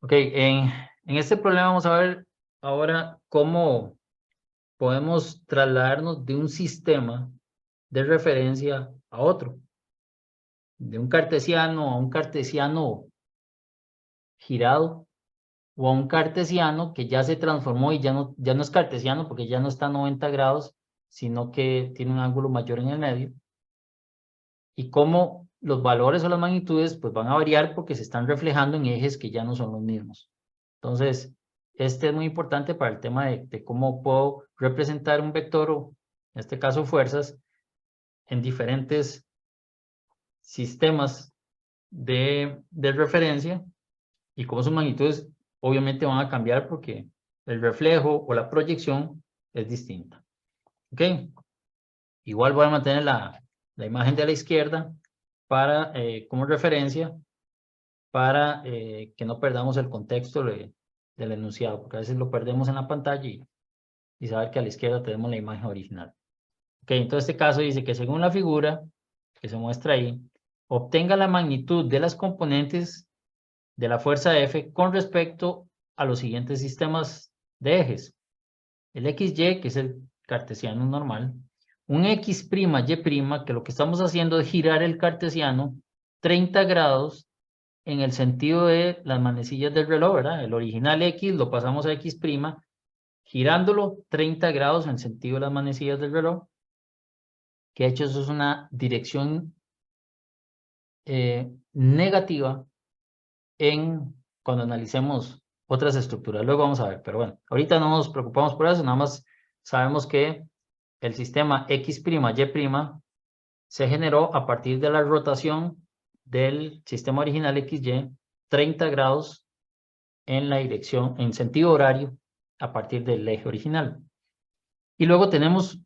Ok, en este problema vamos a ver ahora cómo podemos trasladarnos de un sistema de referencia a otro, de un cartesiano a un cartesiano girado o a un cartesiano que ya se transformó y ya no es cartesiano porque ya no está a 90 grados, sino que tiene un ángulo mayor en el medio, y cómo los valores o las magnitudes pues van a variar porque se están reflejando en ejes que ya no son los mismos. Entonces, este es muy importante para el tema de cómo puedo representar un vector, o en este caso fuerzas, en diferentes sistemas de referencia, y cómo sus magnitudes obviamente van a cambiar porque el reflejo o la proyección es distinta. ¿Ok? Igual voy a mantener la imagen de la izquierda para, como referencia, para que no perdamos el contexto del enunciado, porque a veces lo perdemos en la pantalla y saber que a la izquierda tenemos la imagen original. Ok, entonces este caso dice que según la figura que se muestra ahí, obtenga la magnitud de las componentes de la fuerza F con respecto a los siguientes sistemas de ejes. El XY, que es el cartesiano normal, un X', Y', que lo que estamos haciendo es girar el cartesiano 30 grados en el sentido de las manecillas del reloj, ¿verdad? El original X lo pasamos a X', girándolo 30 grados en el sentido de las manecillas del reloj, que de hecho eso es una dirección negativa cuando analicemos otras estructuras. Luego vamos a ver, pero bueno, ahorita no nos preocupamos por eso, nada más sabemos que el sistema X', Y' se generó a partir de la rotación del sistema original XY 30 grados en la dirección, en sentido horario, a partir del eje original. Y luego tenemos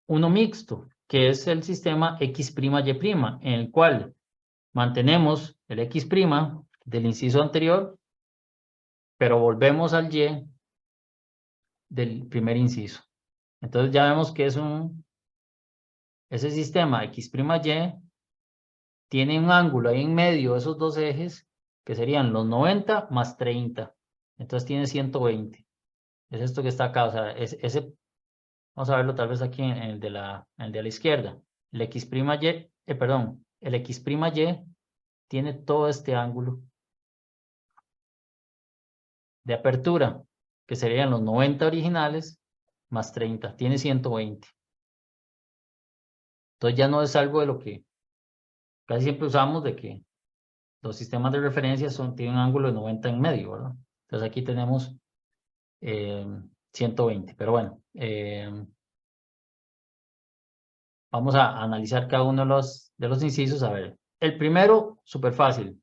uno mixto, que es el sistema X', Y', en el cual mantenemos el X' del inciso anterior, pero volvemos al Y del primer inciso. Entonces ya vemos que ese sistema X', Y tiene un ángulo ahí en medio de esos dos ejes, que serían los 90 más 30. Entonces tiene 120. Es esto que está acá, o sea, vamos a verlo tal vez aquí en el de la izquierda. El X', perdón, el X', Y tiene todo este ángulo de apertura, que serían los 90 originales más 30, tiene 120. Entonces ya no es algo de lo que casi siempre usamos, de que los sistemas de referencia tienen un ángulo de 90 en medio, ¿verdad? Entonces aquí tenemos 120, pero bueno, vamos a analizar cada uno de los incisos. A ver, el primero, súper fácil.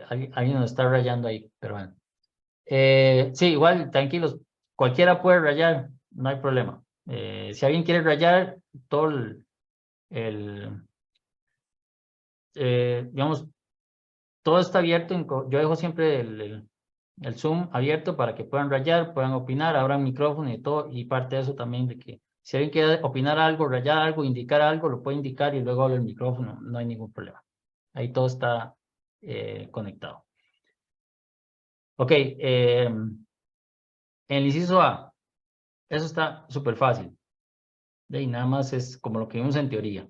Alguien nos está rayando ahí, pero bueno. Sí, igual, tranquilos, cualquiera puede rayar, no hay problema. Si alguien quiere rayar, todo digamos, todo está abierto. Yo dejo siempre el Zoom abierto para que puedan rayar, puedan opinar, abran micrófono y todo, y parte de eso también de que si alguien quiere opinar algo, rayar algo, indicar algo, lo puede indicar y luego abre el micrófono, no hay ningún problema. Ahí todo está conectado. Ok, el inciso A, eso está súper fácil. Y nada más es como lo que vimos en teoría.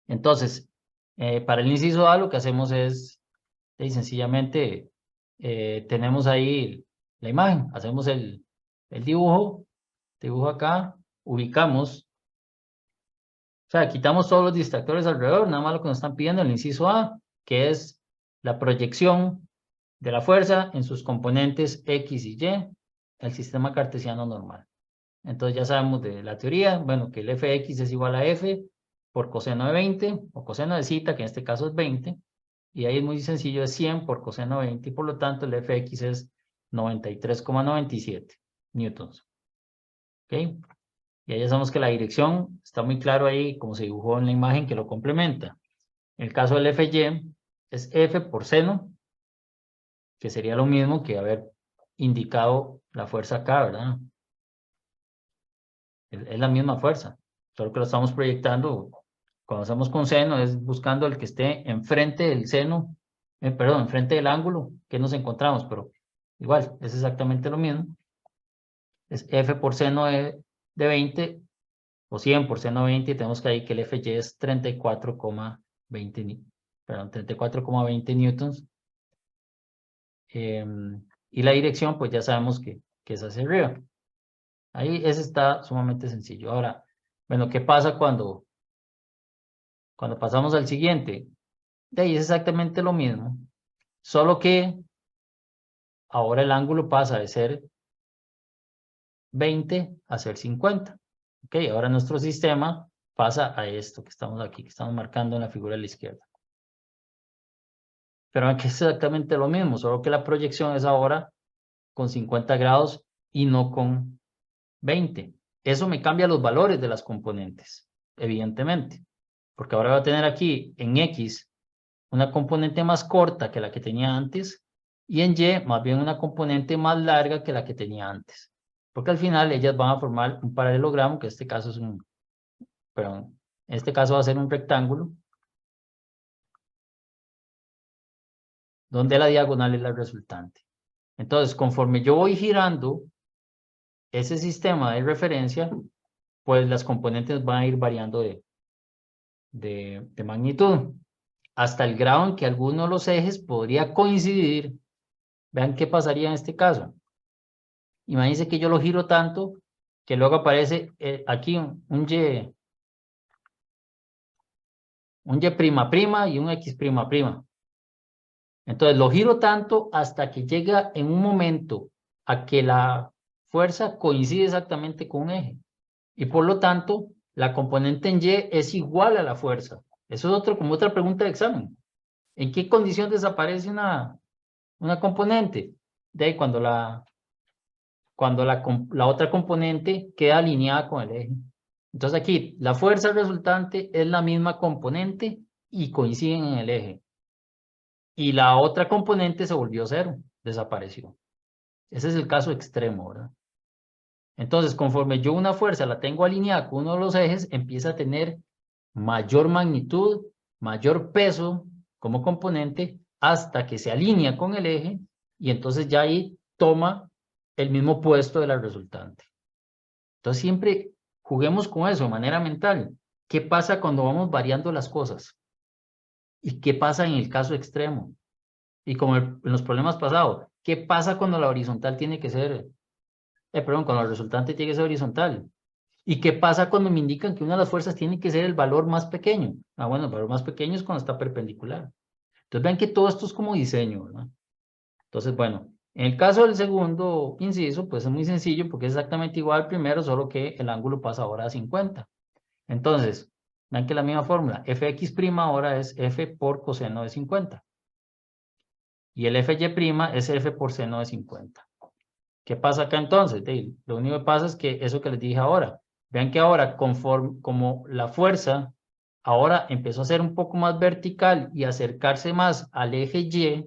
Entonces, para el inciso A lo que hacemos es, sencillamente, tenemos ahí la imagen, hacemos el dibujo acá, ubicamos, o sea, quitamos todos los distractores alrededor, nada más lo que nos están pidiendo en el inciso A, que es la proyección de la fuerza en sus componentes X y Y, el sistema cartesiano normal. Entonces ya sabemos de la teoría, bueno, que el Fx es igual a F por coseno de 20, o coseno de zeta, que en este caso es 20, y ahí es muy sencillo, es 100 por coseno de 20, y por lo tanto el Fx es 93,97 newtons. ¿Ok? Y ahí ya sabemos que la dirección está muy claro ahí, como se dibujó en la imagen que lo complementa. En el caso del Fy, es F por seno, que sería lo mismo que haber indicado la fuerza acá, ¿verdad? Es la misma fuerza, solo que lo estamos proyectando. Cuando hacemos con seno, es buscando el que esté enfrente del seno perdón, enfrente del ángulo que nos encontramos, pero igual, es exactamente lo mismo. Es f por seno de 20 o 100 por seno de 20, y tenemos que ahí que el FY es 34,20, perdón, 34,20 newtons. Y la dirección, pues ya sabemos que es hacia arriba. Ahí ese está sumamente sencillo. Ahora, bueno, ¿qué pasa cuando pasamos al siguiente? De ahí es exactamente lo mismo, solo que ahora el ángulo pasa de ser 20 a ser 50. Ok, ahora nuestro sistema pasa a esto que estamos aquí, que estamos marcando en la figura de la izquierda. Pero aquí es exactamente lo mismo, solo que la proyección es ahora con 50 grados y no con 20. Eso me cambia los valores de las componentes, evidentemente, porque ahora voy a tener aquí en X una componente más corta que la que tenía antes, y en Y más bien una componente más larga que la que tenía antes, porque al final ellas van a formar un paralelogramo, que en este caso es perdón, en este caso va a ser un rectángulo, donde la diagonal es la resultante. Entonces, conforme yo voy girando ese sistema de referencia, pues las componentes van a ir variando de magnitud, hasta el grado en que alguno de los ejes podría coincidir. Vean qué pasaría en este caso. Imagínense que yo lo giro tanto que luego aparece aquí un Y prima prima y un X prima prima. Entonces lo giro tanto hasta que llega en un momento a que la fuerza coincide exactamente con un eje. Y por lo tanto, la componente en Y es igual a la fuerza. Eso es como otra pregunta de examen. ¿En qué condición desaparece una componente? De ahí cuando la otra componente queda alineada con el eje. Entonces aquí, la fuerza resultante es la misma componente y coinciden en el eje. Y la otra componente se volvió cero, desapareció. Ese es el caso extremo, ¿verdad? Entonces, conforme yo una fuerza la tengo alineada con uno de los ejes, empieza a tener mayor magnitud, mayor peso como componente, hasta que se alinea con el eje, y entonces ya ahí toma el mismo puesto de la resultante. Entonces siempre juguemos con eso de manera mental. ¿Qué pasa cuando vamos variando las cosas? ¿Y qué pasa en el caso extremo? Y como en los problemas pasados, ¿qué pasa cuando la horizontal tiene que ser, perdón, cuando el resultante tiene que ser horizontal? ¿Y qué pasa cuando me indican que una de las fuerzas tiene que ser el valor más pequeño? Ah, bueno, el valor más pequeño es cuando está perpendicular. Entonces vean que todo esto es como diseño, ¿verdad? Entonces, bueno, en el caso del segundo inciso, pues es muy sencillo porque es exactamente igual al primero, solo que el ángulo pasa ahora a 50. Entonces, vean que la misma fórmula, fx' ahora es f por coseno de 50. Y el fy' es f por seno de 50. ¿Qué pasa acá entonces? Lo único que pasa es que eso que les dije ahora, vean que ahora conforme como la fuerza ahora empezó a ser un poco más vertical y acercarse más al eje Y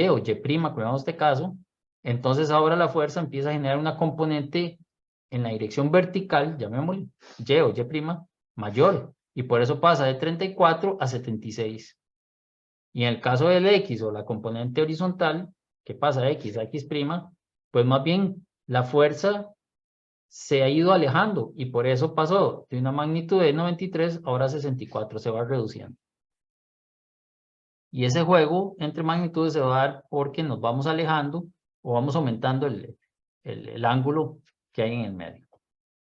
o Y', como en este caso, entonces ahora la fuerza empieza a generar una componente en la dirección vertical, llamémosle Y o Y' mayor, y por eso pasa de 34 a 76. Y en el caso del X o la componente horizontal, que pasa de X a X', pues más bien la fuerza se ha ido alejando y por eso pasó de una magnitud de 93 ahora a 64, se va reduciendo. Y ese juego entre magnitudes se va a dar porque nos vamos alejando o vamos aumentando el ángulo que hay en el medio.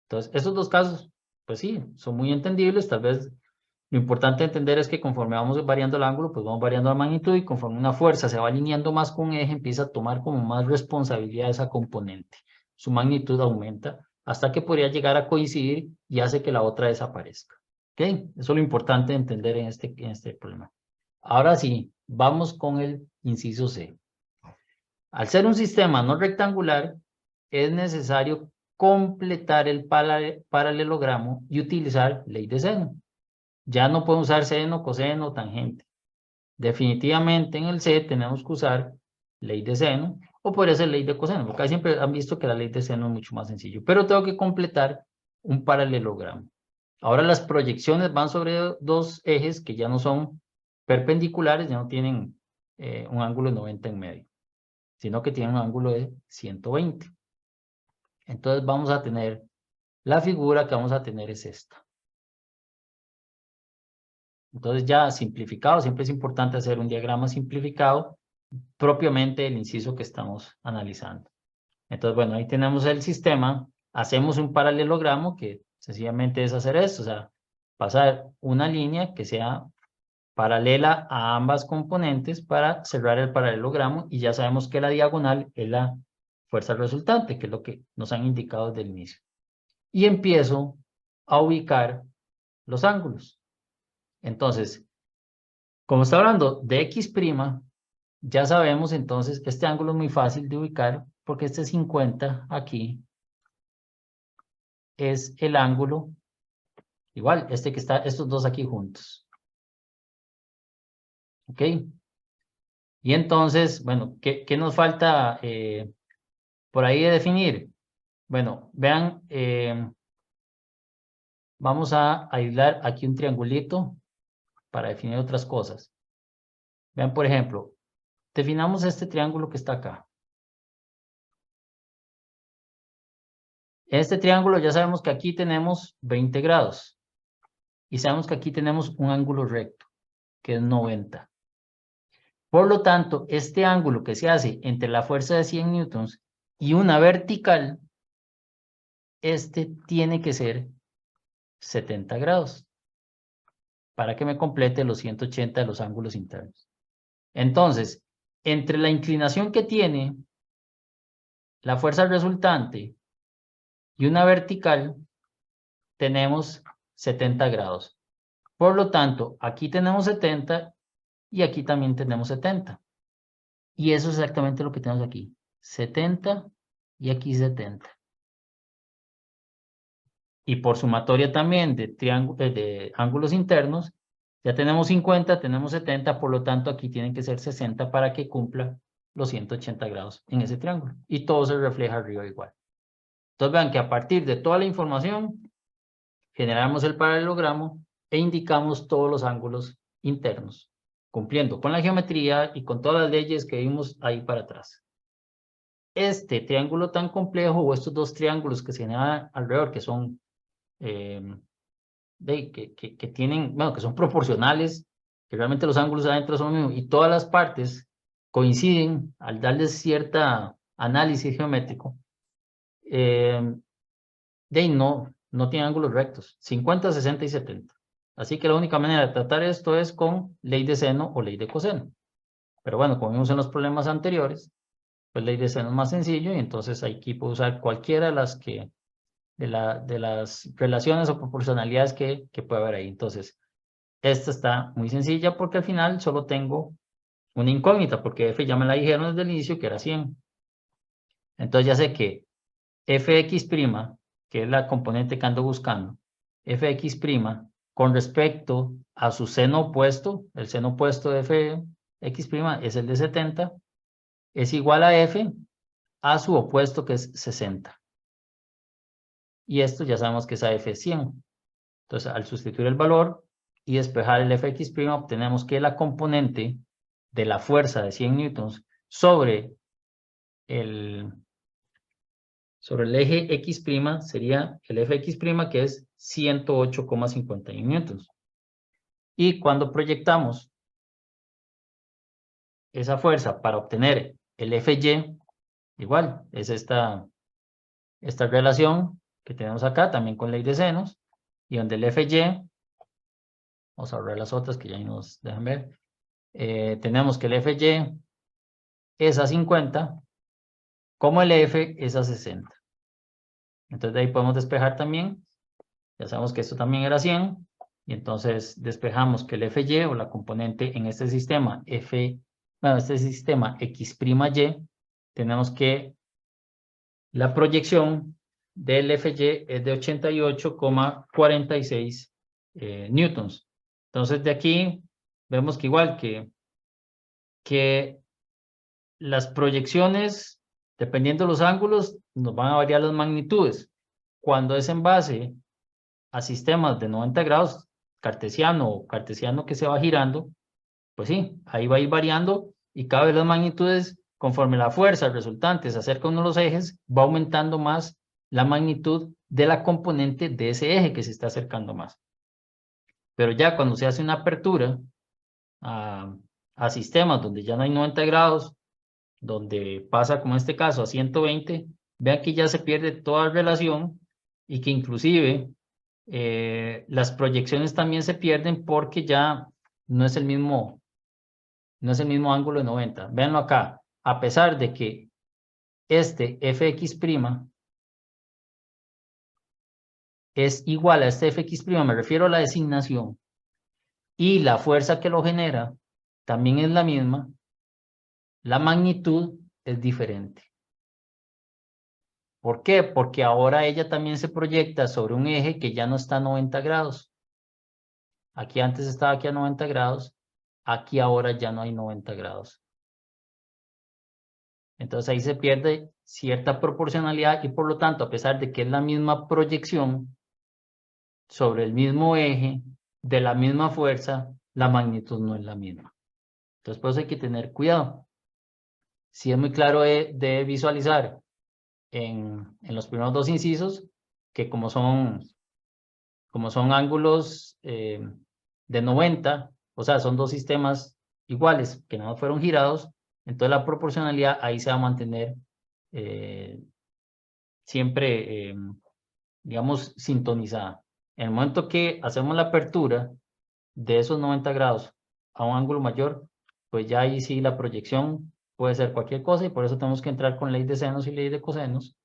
Entonces, esos dos casos, pues sí, son muy entendibles. Tal vez lo importante entender es que conforme vamos variando el ángulo, pues vamos variando la magnitud, y conforme una fuerza se va alineando más con un eje, empieza a tomar como más responsabilidad esa componente. Su magnitud aumenta hasta que podría llegar a coincidir y hace que la otra desaparezca. ¿Ok? Eso es lo importante de entender en este problema. Ahora sí, vamos con el inciso C. Al ser un sistema no rectangular, es necesario completar el paralelogramo y utilizar ley de seno. Ya no podemos usar seno, coseno, tangente. Definitivamente en el C tenemos que usar ley de seno o puede ser ley de coseno, porque siempre han visto que la ley de seno es mucho más sencillo, pero tengo que completar un paralelogramo. Ahora las proyecciones van sobre dos ejes que ya no son perpendiculares, ya no tienen un ángulo de 90 en medio, sino que tiene un ángulo de 120. Entonces vamos a tener, la figura que vamos a tener es esta. Entonces ya simplificado, siempre es importante hacer un diagrama simplificado propiamente del inciso que estamos analizando. Entonces, bueno, ahí tenemos el sistema, hacemos un paralelogramo que sencillamente es hacer esto, o sea, pasar una línea que sea paralela a ambas componentes para cerrar el paralelogramo y ya sabemos que la diagonal es la fuerza resultante, que es lo que nos han indicado desde el inicio. Y empiezo a ubicar los ángulos. Entonces, como está hablando de X', ya sabemos entonces que este ángulo es muy fácil de ubicar porque este 50 aquí es el ángulo, igual, este que está, estos dos aquí juntos. ¿Ok? Y entonces, bueno, ¿qué nos falta por ahí de definir? Bueno, vean, vamos a aislar aquí un triangulito para definir otras cosas. Vean, por ejemplo, definamos este triángulo que está acá. Este triángulo ya sabemos que aquí tenemos 20 grados. Y sabemos que aquí tenemos un ángulo recto, que es 90. Por lo tanto, este ángulo que se hace entre la fuerza de 100 newtons y una vertical, este tiene que ser 70 grados para que me complete los 180 de los ángulos internos. Entonces, entre la inclinación que tiene la fuerza resultante y una vertical, tenemos 70 grados. Por lo tanto, aquí tenemos 70 y aquí también tenemos 70. Y eso es exactamente lo que tenemos aquí. 70 y aquí 70. Y por sumatoria también de ángulos internos, ya tenemos 50, tenemos 70, por lo tanto aquí tienen que ser 60 para que cumpla los 180 grados en ese triángulo. Y todo se refleja arriba igual. Entonces vean que a partir de toda la información, generamos el paralelogramo e indicamos todos los ángulos internos, cumpliendo con la geometría y con todas las leyes que vimos ahí para atrás. Este triángulo tan complejo o estos dos triángulos que se generan alrededor, que son que tienen, bueno, que son proporcionales, que realmente los ángulos adentro son los mismos y todas las partes coinciden al darles cierta análisis geométrico, no tienen ángulos rectos, 50, 60 y 70. Así que la única manera de tratar esto es con ley de seno o ley de coseno. Pero bueno, como vimos en los problemas anteriores, pues ley de seno es más sencillo y entonces aquí puedo usar cualquiera de las que de las relaciones o proporcionalidades que puede haber ahí. Entonces, esta está muy sencilla porque al final solo tengo una incógnita, porque f ya me la dijeron desde el inicio que era 100. Entonces ya sé que fx', que es la componente que ando buscando, fx' con respecto a su seno opuesto, el seno opuesto de fx' es el de 70, es igual a f a su opuesto que es 60. Y esto ya sabemos que es a f100. Entonces, al sustituir el valor y despejar el fx', obtenemos que la componente de la fuerza de 100 newtons sobre el eje x' sería el fx', que es 108,51 newtons. Y cuando proyectamos esa fuerza para obtener el fy, igual, es esta relación que tenemos acá, también con ley de senos, y donde el fy, vamos a ver las otras que ya nos dejan ver, tenemos que el fy es a 50, como el f es a 60. Entonces de ahí podemos despejar también, ya sabemos que esto también era 100, y entonces despejamos que el fy o la componente en este sistema este sistema x''y, tenemos que la proyección del fy es de 88,46 newtons. Entonces de aquí vemos que igual que las proyecciones, dependiendo de los ángulos, nos van a variar las magnitudes. Cuando es en base a sistemas de 90 grados, cartesiano o cartesiano que se va girando, pues sí, ahí va a ir variando y cada vez las magnitudes, conforme la fuerza resultante se acerca a uno de los ejes, va aumentando más la magnitud de la componente de ese eje que se está acercando más. Pero ya cuando se hace una apertura a sistemas donde ya no hay 90 grados, donde pasa como en este caso a 120, vean que ya se pierde toda relación y que inclusive las proyecciones tambi'én se pierden porque ya no es el mismo ángulo de 90. Véanlo acá, a pesar de que este fx' es igual a este fx', me refiero a la designación, y la fuerza que lo genera también es la misma, la magnitud es diferente. ¿Por qué? Porque ahora ella también se proyecta sobre un eje que ya no está a 90 grados. Aquí antes estaba aquí a 90 grados, aquí ahora ya no hay 90 grados. Entonces ahí se pierde cierta proporcionalidad y por lo tanto, a pesar de que es la misma proyección sobre el mismo eje, de la misma fuerza, la magnitud no es la misma. Entonces por eso hay que tener cuidado. Si es muy claro de visualizar en los primeros dos incisos, que como son ángulos de 90, o sea, son dos sistemas iguales que no fueron girados, entonces la proporcionalidad ahí se va a mantener siempre, digamos, sintonizada. En el momento que hacemos la apertura de esos 90 grados a un ángulo mayor, pues ya ahí sí la proyección puede ser cualquier cosa y por eso tenemos que entrar con ley de senos y ley de cosenos,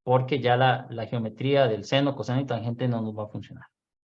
porque ya la geometría del seno, coseno y tangente no nos va a funcionar.